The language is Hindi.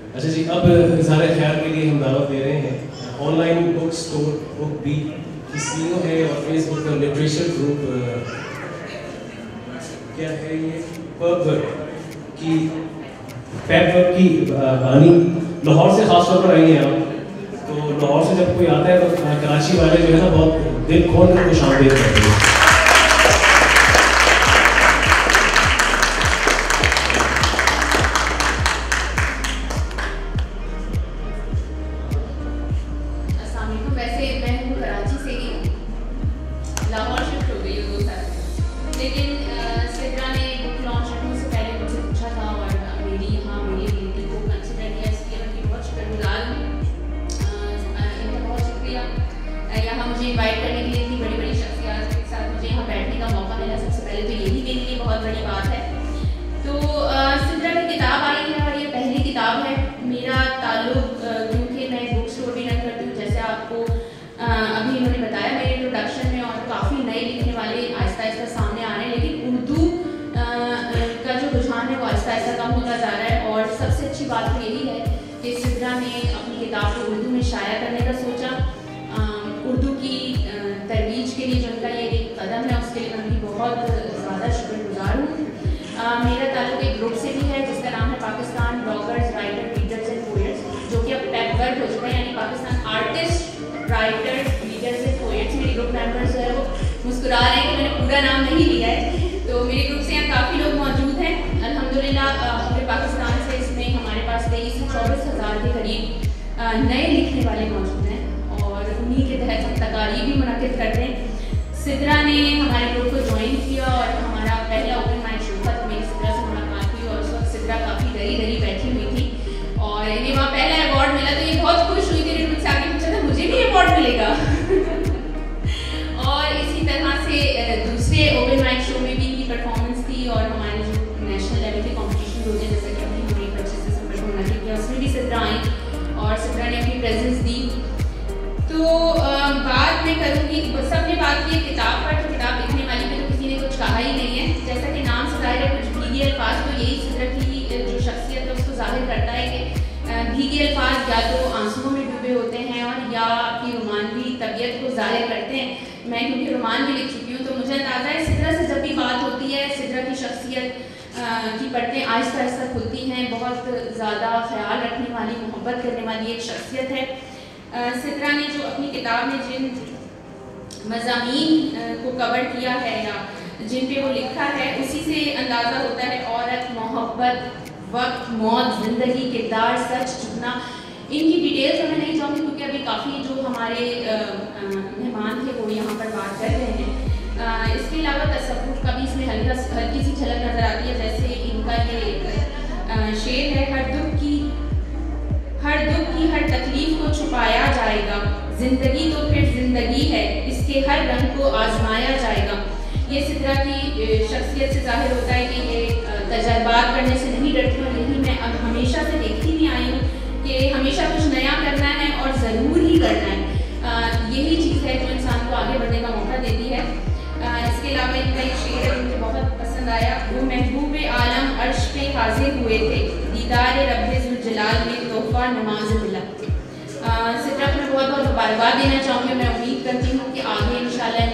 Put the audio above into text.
अच्छा जी, अब इज़हार ख्याल के लिए हम दावत दे रहे हैं ऑनलाइन बुक स्टोर बुक बी की CEO है और फेसबुक का लिटरेचर ग्रुप क्या है ये पैपवर्क की बानी लाहौर से खासतौर पर आई हैं आप। तो लाहौर से जब कोई आता है तो कराची वाले जो है ना बहुत दिल खोल कर खुश आमदीद करते हैं। इनवाइट करने के लिए इतनी बड़ी बड़ी शख्सियत के साथ मुझे यहाँ बैठने का मौका मिला, सबसे पहले तो यही मेरे लिए बहुत बड़ी बात है। तो सिद्रा की किताब आई है और ये पहली किताब है। मेरा ताल्लुक क्योंकि मैं बुक स्टोर भी रन करती हूँ, जैसे आपको अभी इन्होंने बताया मेरे इंट्रोडक्शन में, और काफ़ी नए लिखने वाले आहिस्ता आहिस्ता सामने आ रहे हैं, लेकिन उर्दू का जो रुझान है वो आहिस्ता आहिस्ता कम होता जा रहा है। और सबसे अच्छी बात तो यही है कि सिद्रा ने अपनी किताब को उर्दू में शाया करने का सोचा। उर्दू की तरवीज के लिए जो उनका ये एक कदम है उसके लिए मैं उनकी बहुत ज़्यादा शुक्रगुजार हूँ। मेरा ताल्लुक एक ग्रुप से भी है जिसका नाम है Pakistan bloggers writer readers and poets, जो कि अब पैपवर्क हो चुका है, यानी Pakistan artist writers readers and poets. मेरे ग्रुप मेंबर्स जो है वो मुस्कुरा रहे हैं कि मैंने पूरा नाम नहीं लिया है। तो मेरे ग्रुप से यहाँ काफ़ी लोग मौजूद हैं अल्हम्दुलिल्लाह। पूरे पाकिस्तान से इसमें हमारे पास 23 से 24 हज़ार के करीब नए लिखने वाले मौजूद हैं और उन्हीं के तहत हम तकारीब भी मुनक़िद करते हैं। सिद्रा ने हमारे ग्रुप को ज्वाइन किया और हमारा पहला ओपन माइक शो था, तो मेरी सिद्रा से मुलाकात हुई और उस वक्त सिद्रा काफ़ी डरी बैठी हुई थी और इन्हें वहाँ पहला अवार्ड मिला तो ये बहुत खुश हुई थी। इन्होंने मुझसे आगे पूछा था मुझे भी अवार्ड मिलेगा और इसी तरह से दूसरे ओपन माइक शो में भी इनकी परफॉर्मेंस थी और हमारे जो नेशनल लेवल के कॉम्पिटिशन होते हैं जैसे कि अभी हमने 25 दिसंबर को मुनक़िद किया, उसमें भी सिद्रा आई और सिद्रा ने अपनी प्रेजेंस दी। तो बात मैं करूँगी, सबने बात की किताब पर, तो किताब लिखने वाली में तो किसी ने कुछ कहा ही नहीं है। जैसा कि नाम से ज़ाहिर है कुछ भीगे अल्फाज, तो यही सिद्रा की जो शख्सियत है उसको जाहिर करता है कि भीगे अल्फाज या तो आंसुओं में डूबे होते हैं और या आपकी रोमानवी तबीयत को जाहिर करते हैं। मैं क्योंकि रोमान भी लिख चुकी हूँ तो मुझे अंदाज़ा है सिद्रा से जब भी बात होती है, सिद्रा की शख्सियत की परतें आहिस्ता आहिस्ता खुलती हैं। बहुत ज़्यादा ख्याल रखने वाली, मोहब्बत करने वाली एक शख्सियत है। सिद्रा ने जो अपनी किताब में जिन मज़ामीन को कवर किया है या जिन पे वो लिखा है उसी से अंदाज़ा होता है। औरत, मोहब्बत, वक्त, मौत, ज़िंदगी, किरदार, सच, झुकना, इनकी डिटेल्स मैं नहीं चाहूँगी क्योंकि अभी काफ़ी जो हमारे मेहमान थे वो यहाँ पर बात कर रहे हैं। इसके अलावा तसव्वुफ़ का भी इसमें हल्की सी झलक नज़र आती है। जैसे इनका ये शेर है, हर दुख की हर तकलीफ को छुपाया जाएगा, जिंदगी तो फिर जिंदगी है, इसके हर रंग को आजमाया जाएगा। ये सिद्रा की शख्सियत से जाहिर होता है कि ये तजर्बात करने से नहीं डरती और यही मैं अब हमेशा से देखती भी आई हूँ कि हमेशा कुछ नया करना है और ज़रूर ही करना है। यही चीज़ है जो इंसान को आगे बढ़ने का मौका देती है। इसके अलावा इनका एक शेर है मुझे बहुत पसंद आया, वो महबूब आलम अर्श पे हाजिर हुए थे, दीदार रब्बे ज़ुल जलाल में तोहफा नमाज मिला। सिद्रा को मैं बहुत बहुत मुबारकबाद देना चाहूँगी। मैं उम्मीद करती हूँ कि आगे इंशाल्लाह